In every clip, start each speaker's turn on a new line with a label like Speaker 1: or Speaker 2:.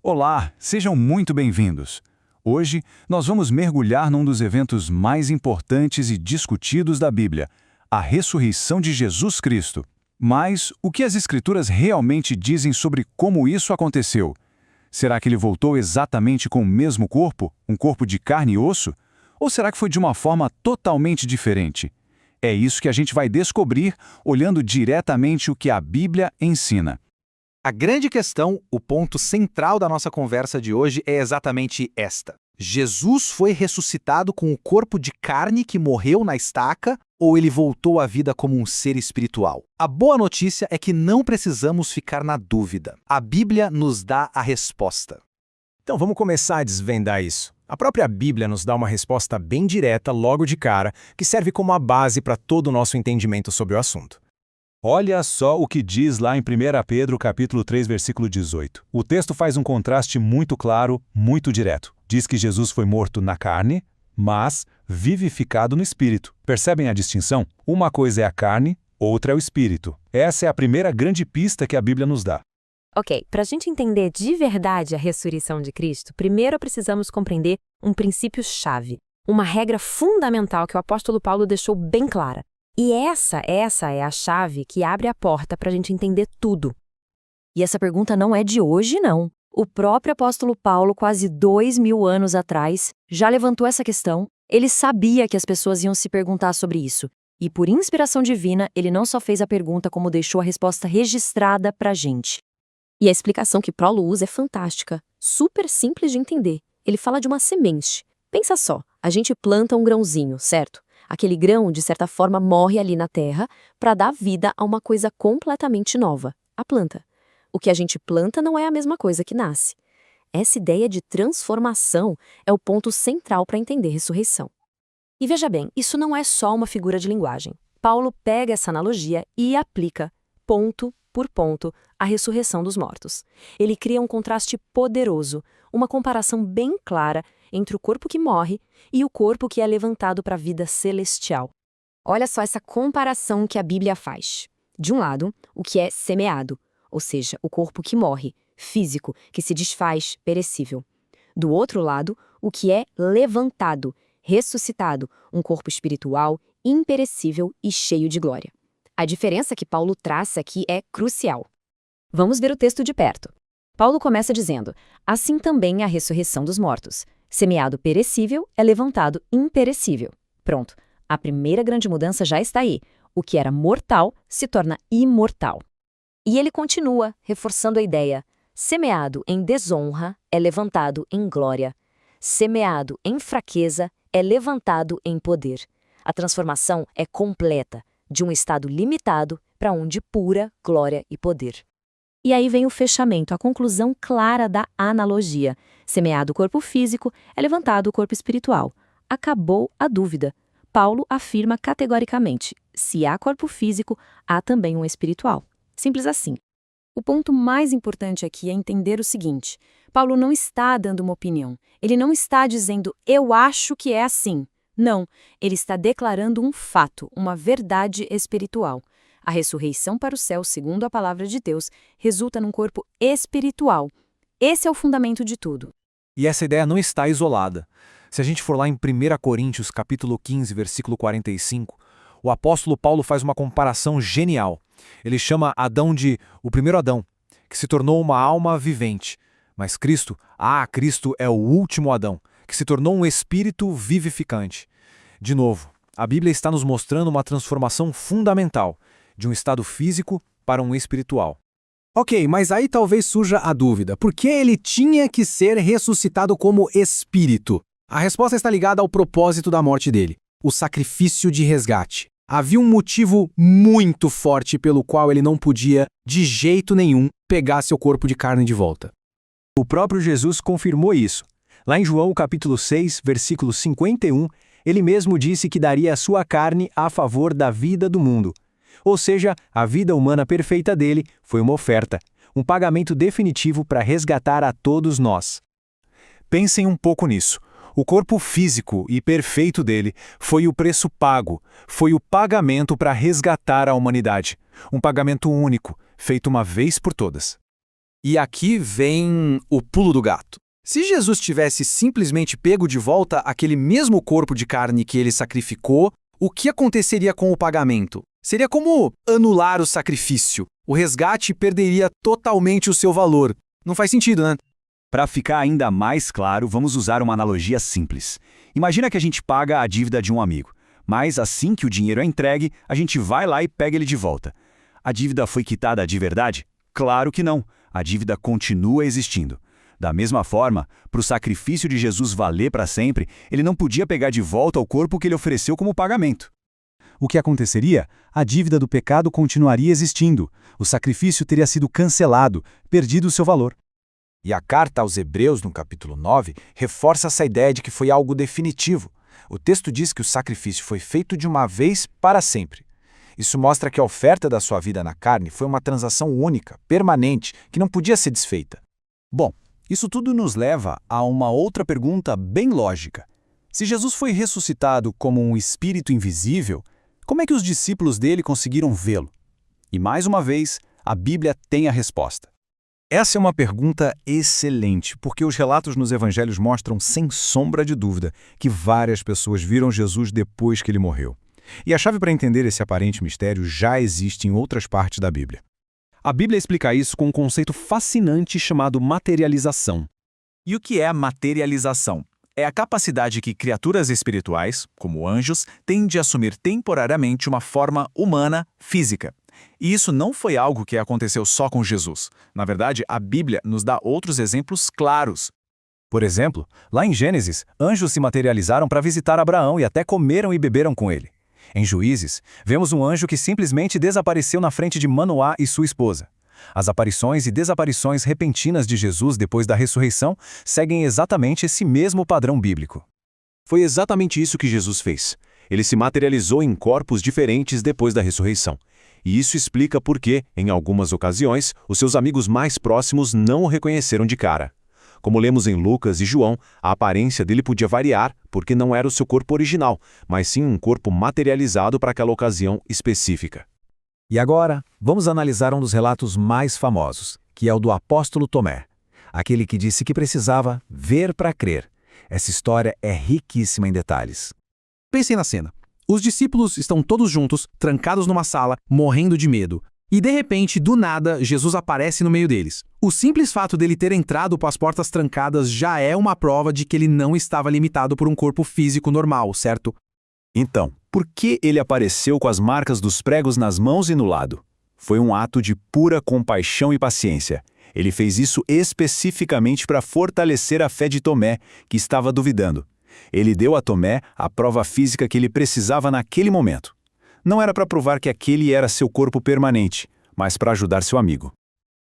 Speaker 1: Olá, sejam muito bem-vindos. Hoje, nós vamos mergulhar num dos eventos mais importantes e discutidos da Bíblia, a ressurreição de Jesus Cristo. Mas o que as Escrituras realmente dizem sobre como isso aconteceu? Será que ele voltou exatamente com o mesmo corpo, um corpo de carne e osso? Ou será que foi de uma forma totalmente diferente? É isso que a gente vai descobrir olhando diretamente o que a Bíblia ensina.
Speaker 2: A grande questão, o ponto central da nossa conversa de hoje é exatamente esta. Jesus foi ressuscitado com o corpo de carne que morreu na estaca ou ele voltou à vida como um ser espiritual? A boa notícia é que não precisamos ficar na dúvida. A Bíblia nos dá a resposta.
Speaker 3: Então vamos começar a desvendar isso. A própria Bíblia nos dá uma resposta bem direta logo de cara, que serve como a base para todo o nosso entendimento sobre o assunto.
Speaker 1: Olha só o que diz lá em 1 Pedro, capítulo 3, versículo 18. O texto faz um contraste muito claro, muito direto. Diz que Jesus foi morto na carne, mas vivificado no espírito. Percebem a distinção? Uma coisa é a carne, outra é o espírito. Essa é a primeira grande pista que a Bíblia nos dá.
Speaker 4: Ok, para a gente entender de verdade a ressurreição de Cristo, primeiro precisamos compreender um princípio-chave, uma regra fundamental que o apóstolo Paulo deixou bem clara. E essa é a chave que abre a porta para a gente entender tudo.
Speaker 5: E essa pergunta não é de hoje, não. O próprio apóstolo Paulo, quase 2000 anos atrás, já levantou essa questão. Ele sabia que as pessoas iam se perguntar sobre isso. E por inspiração divina, ele não só fez a pergunta, como deixou a resposta registrada para a gente.
Speaker 4: E a explicação que Paulo usa é fantástica, super simples de entender. Ele fala de uma semente. Pensa só, a gente planta um grãozinho, certo? Aquele grão, de certa forma, morre ali na terra para dar vida a uma coisa completamente nova, a planta. O que a gente planta não é a mesma coisa que nasce. Essa ideia de transformação é o ponto central para entender ressurreição. E veja bem, isso não é só uma figura de linguagem. Paulo pega essa analogia e aplica, ponto por ponto, a ressurreição dos mortos. Ele cria um contraste poderoso, uma comparação bem clara entre o corpo que morre e o corpo que é levantado para a vida celestial.
Speaker 6: Olha só essa comparação que a Bíblia faz. De um lado, o que é semeado, ou seja, o corpo que morre, físico, que se desfaz, perecível. Do outro lado, o que é levantado, ressuscitado, um corpo espiritual, imperecível e cheio de glória. A diferença que Paulo traça aqui é crucial. Vamos ver o texto de perto. Paulo começa dizendo: assim também a ressurreição dos mortos. Semeado perecível é levantado imperecível. Pronto, a primeira grande mudança já está aí. O que era mortal se torna imortal. E ele continua, reforçando a ideia: semeado em desonra é levantado em glória. Semeado em fraqueza é levantado em poder. A transformação é completa, de um estado limitado para um de pura glória e poder. E aí vem o fechamento, a conclusão clara da analogia. Semeado o corpo físico, é levantado o corpo espiritual. Acabou a dúvida. Paulo afirma categoricamente: se há corpo físico, há também um espiritual. Simples assim. O ponto mais importante aqui é entender o seguinte: Paulo não está dando uma opinião. Ele não está dizendo, eu acho que é assim. Não, ele está declarando um fato, uma verdade espiritual. A ressurreição para o céu, segundo a palavra de Deus, resulta num corpo espiritual. Esse é o fundamento de tudo.
Speaker 2: E essa ideia não está isolada. Se a gente for lá em 1 Coríntios, capítulo 15, versículo 45, o apóstolo Paulo faz uma comparação genial. Ele chama Adão de o primeiro Adão, que se tornou uma alma vivente. Mas Cristo é o último Adão, que se tornou um espírito vivificante. De novo, a Bíblia está nos mostrando uma transformação fundamental, de um estado físico para um espiritual.
Speaker 3: Ok, mas aí talvez surja a dúvida: por que ele tinha que ser ressuscitado como espírito? A resposta está ligada ao propósito da morte dele, o sacrifício de resgate. Havia um motivo muito forte pelo qual ele não podia, de jeito nenhum, pegar seu corpo de carne de volta.
Speaker 1: O próprio Jesus confirmou isso. Lá em João capítulo 6, versículo 51, ele mesmo disse que daria a sua carne a favor da vida do mundo. Ou seja, a vida humana perfeita dele foi uma oferta, um pagamento definitivo para resgatar a todos nós. Pensem um pouco nisso. O corpo físico e perfeito dele foi o preço pago, foi o pagamento para resgatar a humanidade. Um pagamento único, feito uma vez por todas.
Speaker 3: E aqui vem o pulo do gato. Se Jesus tivesse simplesmente pego de volta aquele mesmo corpo de carne que ele sacrificou, o que aconteceria com o pagamento? Seria como anular o sacrifício. O resgate perderia totalmente o seu valor. Não faz sentido, né?
Speaker 1: Para ficar ainda mais claro, vamos usar uma analogia simples. Imagina que a gente paga a dívida de um amigo, mas assim que o dinheiro é entregue, a gente vai lá e pega ele de volta. A dívida foi quitada de verdade? Claro que não. A dívida continua existindo. Da mesma forma, para o sacrifício de Jesus valer para sempre, ele não podia pegar de volta o corpo que ele ofereceu como pagamento. O que aconteceria? A dívida do pecado continuaria existindo. O sacrifício teria sido cancelado, perdido o seu valor.
Speaker 2: E a carta aos Hebreus, no capítulo 9, reforça essa ideia de que foi algo definitivo. O texto diz que o sacrifício foi feito de uma vez para sempre. Isso mostra que a oferta da sua vida na carne foi uma transação única, permanente, que não podia ser desfeita.
Speaker 1: Bom, isso tudo nos leva a uma outra pergunta bem lógica. Se Jesus foi ressuscitado como um espírito invisível, como é que os discípulos dele conseguiram vê-lo? E mais uma vez, a Bíblia tem a resposta. Essa é uma pergunta excelente, porque os relatos nos evangelhos mostram sem sombra de dúvida que várias pessoas viram Jesus depois que ele morreu. E a chave para entender esse aparente mistério já existe em outras partes da Bíblia. A Bíblia explica isso com um conceito fascinante chamado materialização. E o que é a materialização? É a capacidade que criaturas espirituais, como anjos, têm de assumir temporariamente uma forma humana, física. E isso não foi algo que aconteceu só com Jesus. Na verdade, a Bíblia nos dá outros exemplos claros. Por exemplo, lá em Gênesis, anjos se materializaram para visitar Abraão e até comeram e beberam com ele. Em Juízes, vemos um anjo que simplesmente desapareceu na frente de Manoá e sua esposa. As aparições e desaparições repentinas de Jesus depois da ressurreição seguem exatamente esse mesmo padrão bíblico. Foi exatamente isso que Jesus fez. Ele se materializou em corpos diferentes depois da ressurreição. E isso explica por que, em algumas ocasiões, os seus amigos mais próximos não o reconheceram de cara. Como lemos em Lucas e João, a aparência dele podia variar, porque não era o seu corpo original, mas sim um corpo materializado para aquela ocasião específica. E agora, vamos analisar um dos relatos mais famosos, que é o do apóstolo Tomé, aquele que disse que precisava ver para crer. Essa história é riquíssima em detalhes.
Speaker 3: Pensem na cena. Os discípulos estão todos juntos, trancados numa sala, morrendo de medo. E de repente, do nada, Jesus aparece no meio deles. O simples fato dele ter entrado com as portas trancadas já é uma prova de que ele não estava limitado por um corpo físico normal, certo?
Speaker 1: Então, por que ele apareceu com as marcas dos pregos nas mãos e no lado? Foi um ato de pura compaixão e paciência. Ele fez isso especificamente para fortalecer a fé de Tomé, que estava duvidando. Ele deu a Tomé a prova física que ele precisava naquele momento. Não era para provar que aquele era seu corpo permanente, mas para ajudar seu amigo.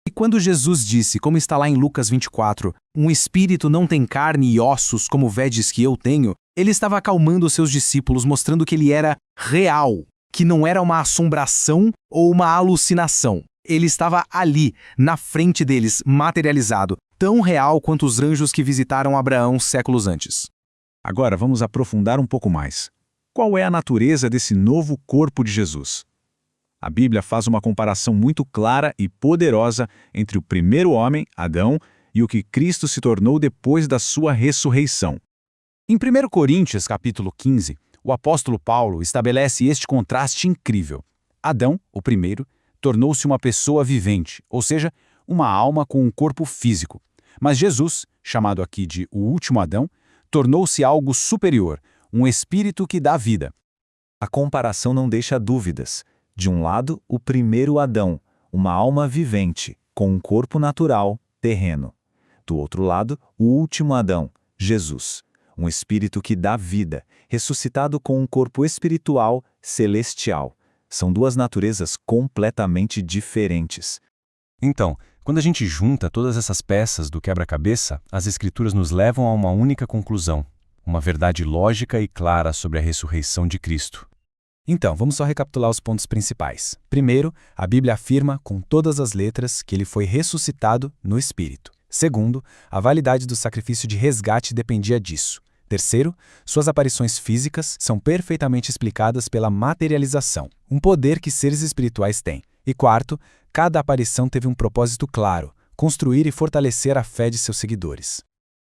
Speaker 3: E quando Jesus disse, como está lá em Lucas 24, um espírito não tem carne e ossos como vedes que eu tenho, ele estava acalmando os seus discípulos, mostrando que ele era real, que não era uma assombração ou uma alucinação. Ele estava ali, na frente deles, materializado, tão real quanto os anjos que visitaram Abraão séculos antes.
Speaker 1: Agora vamos aprofundar um pouco mais. Qual é a natureza desse novo corpo de Jesus? A Bíblia faz uma comparação muito clara e poderosa entre o primeiro homem, Adão, e o que Cristo se tornou depois da sua ressurreição. Em 1 Coríntios, capítulo 15, o apóstolo Paulo estabelece este contraste incrível. Adão, o primeiro, tornou-se uma pessoa vivente, ou seja, uma alma com um corpo físico. Mas Jesus, chamado aqui de o último Adão, tornou-se algo superior, um espírito que dá vida. A comparação não deixa dúvidas. De um lado, o primeiro Adão, uma alma vivente, com um corpo natural, terreno. Do outro lado, o último Adão, Jesus, um espírito que dá vida, ressuscitado com um corpo espiritual, celestial. São duas naturezas completamente diferentes. Então, quando a gente junta todas essas peças do quebra-cabeça, as Escrituras nos levam a uma única conclusão. Uma verdade lógica e clara sobre a ressurreição de Cristo. Então, vamos só recapitular os pontos principais. Primeiro, a Bíblia afirma com todas as letras que ele foi ressuscitado no Espírito. Segundo, a validade do sacrifício de resgate dependia disso. Terceiro, suas aparições físicas são perfeitamente explicadas pela materialização, um poder que seres espirituais têm. E quarto, cada aparição teve um propósito claro,
Speaker 3: construir e fortalecer a fé de seus seguidores.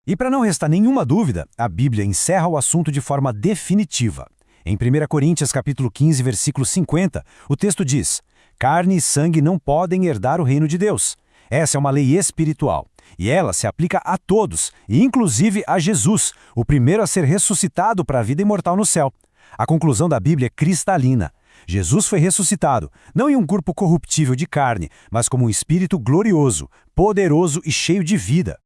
Speaker 7: E para não restar nenhuma dúvida, a Bíblia encerra o assunto de forma definitiva. Em 1 Coríntios capítulo 15, versículo 50, o texto diz: carne e sangue não podem herdar o reino de Deus. Essa é uma lei espiritual, e ela se aplica a todos, e inclusive a Jesus, o primeiro a ser ressuscitado para a vida imortal no céu. A conclusão da Bíblia é cristalina. Jesus foi ressuscitado, não em um corpo corruptível de carne, mas como um espírito glorioso, poderoso e cheio de vida.